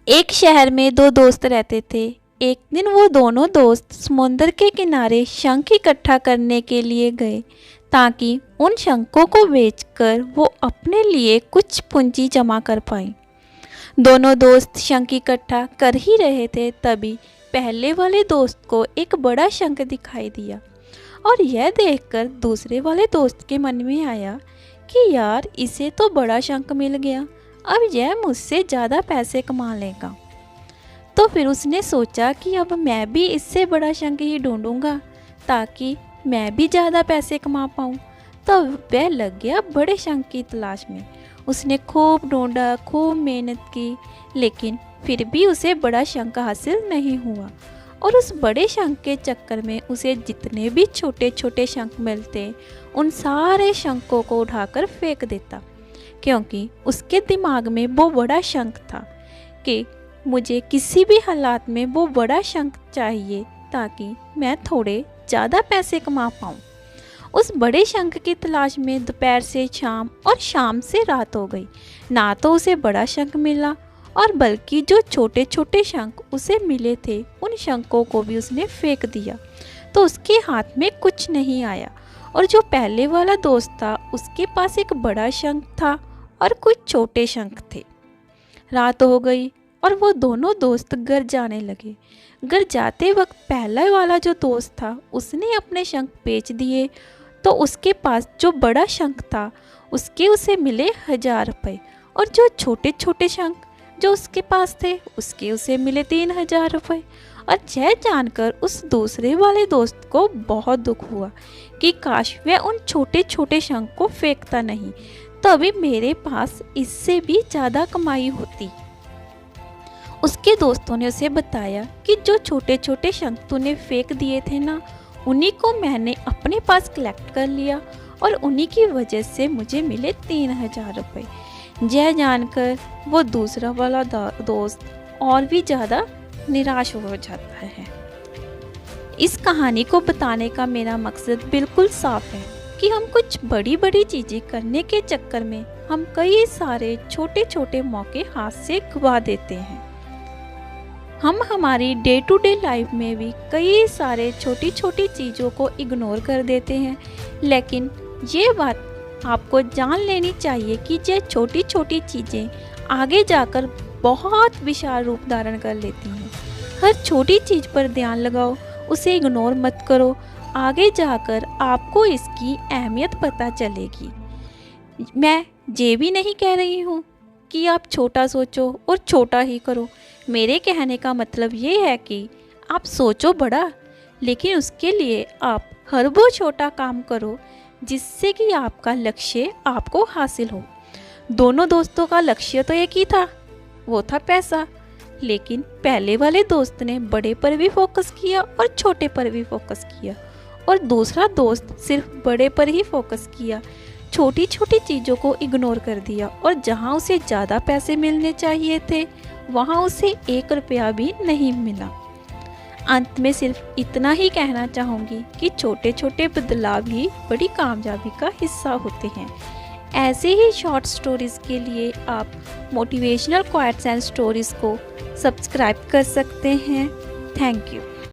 एक शहर में दो दोस्त रहते थे। एक दिन वो दोनों दोस्त समुद्र के किनारे शंख इकट्ठा करने के लिए गए ताकि उन शंखों को बेचकर वो अपने लिए कुछ पूंजी जमा कर पाए। दोनों दोस्त शंख इकट्ठा कर ही रहे थे, तभी पहले वाले दोस्त को एक बड़ा शंख दिखाई दिया और यह देखकर दूसरे वाले दोस्त के मन में आया कि यार, इसे तो बड़ा शंख मिल गया, अब यह मुझसे ज़्यादा पैसे कमा लेगा। तो फिर उसने सोचा कि अब मैं भी इससे बड़ा शंख ही ढूंढूंगा ताकि मैं भी ज़्यादा पैसे कमा पाऊँ। तो वह लग गया बड़े शंख की तलाश में। उसने खूब ढूंढा, खूब मेहनत की, लेकिन फिर भी उसे बड़ा शंख हासिल नहीं हुआ। और उस बड़े शंख के चक्कर में उसे जितने भी छोटे छोटे शंख मिलते, उन सारे शंखों को उठाकर फेंक देता, क्योंकि उसके दिमाग में वो बड़ा शंख था कि मुझे किसी भी हालात में वो बड़ा शंख चाहिए ताकि मैं थोड़े ज़्यादा पैसे कमा पाऊँ। उस बड़े शंख की तलाश में दोपहर से शाम और शाम से रात हो गई। ना तो उसे बड़ा शंख मिला, और बल्कि जो छोटे छोटे शंख उसे मिले थे, उन शंखों को भी उसने फेंक दिया। तो उसके हाथ में कुछ नहीं आया। और जो पहले वाला दोस्त था, उसके पास एक बड़ा शंख था और कुछ छोटे शंख थे। रात हो गई और वो दोनों दोस्त घर जाने लगे। घर जाते वक्त पहला वाला जो दोस्त था, उसने अपने शंख बेच दिए। तो उसके पास जो बड़ा शंख था, उसके उसे मिले 1000 रुपये, और जो छोटे छोटे शंख जो उसके पास थे, उसके उसे मिले 3000 रुपये। और यह जानकर उस दूसरे वाले दोस्त को बहुत दुख हुआ कि काश वह उन छोटे छोटे शंख को फेंकता नहीं, तो अभी मेरे पास इससे भी ज़्यादा कमाई होती। उसके दोस्तों ने उसे बताया कि जो छोटे छोटे शंख तूने फेंक दिए थे ना, उन्हीं को मैंने अपने पास कलेक्ट कर लिया और उन्हीं की वजह से मुझे मिले 3000 रुपये। यह जानकर वो दूसरा वाला दोस्त और भी ज़्यादा निराश हो जाता है। इस कहानी को बताने का मेरा मकसद बिल्कुल साफ है कि हम कुछ बड़ी बड़ी चीज़ें करने के चक्कर में हम कई सारे छोटे छोटे मौके हाथ से गवा देते हैं। हम हमारी डे टू डे लाइफ में भी कई सारे छोटी छोटी चीज़ों को इग्नोर कर देते हैं, लेकिन ये बात आपको जान लेनी चाहिए कि ये छोटी छोटी चीज़ें आगे जाकर बहुत विशाल रूप धारण कर लेती हैं। हर छोटी चीज़ पर ध्यान लगाओ, उसे इग्नोर मत करो। आगे जाकर आपको इसकी अहमियत पता चलेगी। मैं ये भी नहीं कह रही हूँ कि आप छोटा सोचो और छोटा ही करो। मेरे कहने का मतलब ये है कि आप सोचो बड़ा, लेकिन उसके लिए आप हर वो छोटा काम करो जिससे कि आपका लक्ष्य आपको हासिल हो। दोनों दोस्तों का लक्ष्य तो एक ही था, वो था पैसा। लेकिन पहले वाले दोस्त ने बड़े पर भी फोकस किया और छोटे पर भी फोकस किया, और दूसरा दोस्त सिर्फ बड़े पर ही फोकस किया, छोटी छोटी चीज़ों को इग्नोर कर दिया। और जहाँ उसे ज़्यादा पैसे मिलने चाहिए थे, वहाँ उसे 1 रुपया भी नहीं मिला। अंत में सिर्फ इतना ही कहना चाहूँगी कि छोटे छोटे बदलाव ही बड़ी कामयाबी का हिस्सा होते हैं। ऐसे ही शॉर्ट स्टोरीज़ के लिए आप मोटिवेशनल क्वाइट्स एंड स्टोरीज़ को सब्सक्राइब कर सकते हैं। Thank you.